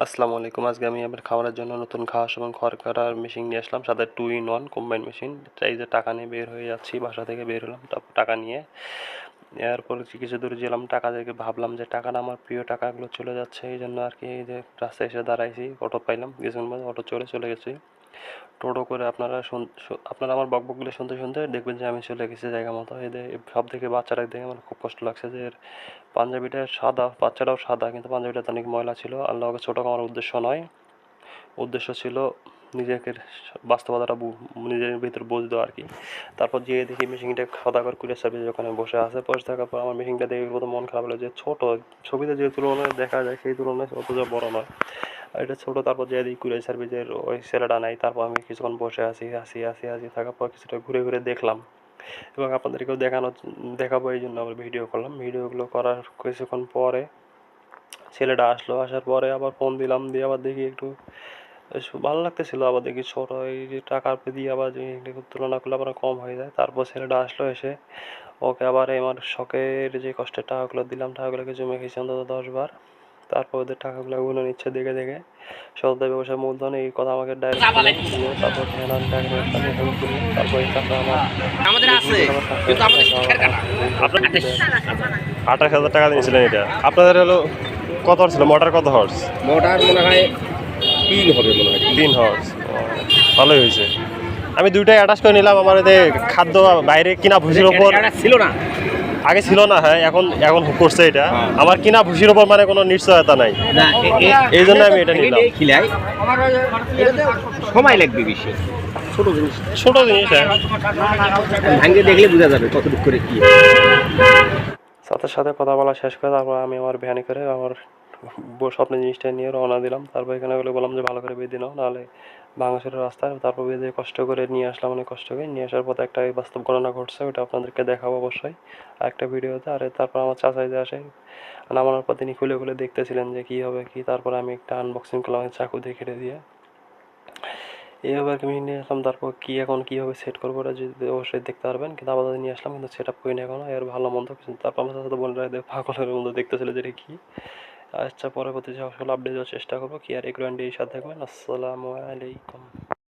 আসসালামু আলাইকুম। আজকে আমি আমার খাবারের জন্য নতুন ঘাস এবং খড় কাটার মেশিন নিয়ে আসলাম, সাথে 2 in 1 কম্বাইন মেশিন। এই যে টাকা নিয়ে বের হয়ে যাচ্ছি, বাসা থেকে বের হলাম, তারপর টাকা নিয়ে এরপর কিছু দূর গেলাম, টাকা থেকে ভাবলাম যে টাকাটা আমার প্রিয় টাকাগুলো চলে যাচ্ছে, এই জন্য আর কি এই যে রাস্তায় এসে দাঁড়াইছি, অটো পাইলাম, কিছুক্ষণ বাদে অটো চলে গেছি। টোটো করে আপনারা আমার বকবকগুলো শুনতে শুনতে দেখবেন যে আমি চলে গেছি জায়গা মতো। এদের সব থেকে বাচ্চাটা দেখে আমার খুব কষ্ট লাগছে যে এর পাঞ্জাবিটা সাদা, বাচ্চাটাও সাদা, কিন্তু পাঞ্জাবিটা তো অনেক ময়লা ছিল। আল্লাহ ওকে ছোটো করার উদ্দেশ্য নয়, উদ্দেশ্য ছিল নিজেকে বাস্তবতাটা নিজের ভিতর বুঝতো আর কি। তারপর যেয়ে দেখি মেশিনটা সদাগর কুরিয়ার সার্ভিস ওখানে বসে আছে। বসে থাকার পর আমার মেশিনটা দেখে প্রথম মন খারাপ হলো যে ছোটো, ছবিতে যে তুলনায় দেখা যায় সেই তুলনায় অতটা বড় নয়, আর এটা ছোটো। তারপর যেয়ে দেখি কুরিয়ার সার্ভিসের ওই ছেলেটা নাই। তারপর আমি কিছুক্ষণ বসে আসি থাকার পর কিছুটা ঘুরে ঘুরে দেখলাম এবং আপনাদেরকেও দেখাবো, এই জন্য আবার ভিডিও করলাম। ভিডিওগুলো করার কিছুক্ষণ পরে ছেলেটা আসলো, আসার পরে আবার ফোন দিলাম, দিয়ে আবার দেখি একটু বেশ ভালো লাগতেছিল। আবার দেখি ছোট এই যে টাকার দিয়ে আবার যে তুলনা করলে আবার কম হয়ে যায়। তারপর ছেলেটা আসলো, এসে ওকে আবার আমার শখের যে কষ্টের টাকাগুলো দিলাম, টাকাগুলোকে জমে গেছি অন্তত 10 বার। তারপর ওদের টাকাগুলো গুনে নিচ্ছে দেখে দেখে। সততা ব্যবসার মূলধন এই কথা আমাকে ডাইরেক্ট বলে নিয়ে তারপর হ্যান টাকা আমি হেল্প করলাম। তারপর এই টাকা আমার আমাদের আছে, মেশিনগুলো আমার কিন্তু সাথে আমাদের আমার শিক্ষার কাটা। আপনার 28,000 টাকা দিয়েছিলেন এটা আপনাদের হলো কত হর্স ছিল? মোটর কত হর্স? মোটর মনে হয় 3 হবে মনে হয়। 3 হর্স। ভালোই হয়েছে। আমি দুইটাই অ্যাটাচ করে নিলাম। আমার এতে খাদ্য বাইরে কিনা ভুসির ওপর এটা ছিল না। আগে ছিল না, হ্যাঁ এখন এখন করছে এটা। হ্যাঁ। আমার কিনা ভুসির ওপর মানে কোনো নিশ্চয়তা নাই, না এই জন্য আমি এটা নিলাম। খিলাই সময় লাগবে বেশি। ছোট জিনিস, ছোট জিনিস, হ্যাঁ। ভাঙে দেখলে বোঝা যাবে কতটুকু করে কি। সাথে সাথে কথা বলা শেষ করে তারপর আমি আমার ভ্যানে করে আমার স্বপ্নের জিনিসটা নিয়ে রওনা দিলাম। তারপর এখানে বলে বললাম যে ভালো করে বেঁধে নাও, নাহলে ভাঙাচোরা রাস্তায়। তারপর বেঁধে কষ্ট করে নিয়ে আসলাম, অনেক কষ্ট করে নিয়ে আসার পথে একটা বাস্তব ঘটনা ঘটছে, ওটা আপনাদেরকে দেখাবো অবশ্যই আরেকটা ভিডিওতে। আর তারপর আমার চাচাই যে আসে নামানোর পর তিনি খুলে খুলে দেখতেছিলেন যে কী হবে কি। তারপরে আমি একটা আনবক্সিং করলাম চাকু দিয়ে কেটে দিয়ে। এইভাবে আর কি আমি নিয়ে আসলাম। তারপর এখন কীভাবে সেট করবো ওটা যদি অবশ্যই দেখতে পারবেন, কিন্তু আপাতত নিয়ে আসলাম, কিন্তু সেট আপ করিনি এখনও। এর ভালো মন্দ কিছু তারপর আমার সাথে বোনরা পাগলের মধ্যে দেখতেছিল যে এটা কী। আচ্ছা, পরবর্তী সকল আপডেট দেওয়ার চেষ্টা করবো। কি আর এগুলো এই সাথে থাকবেন। আসসালামু আলাইকুম।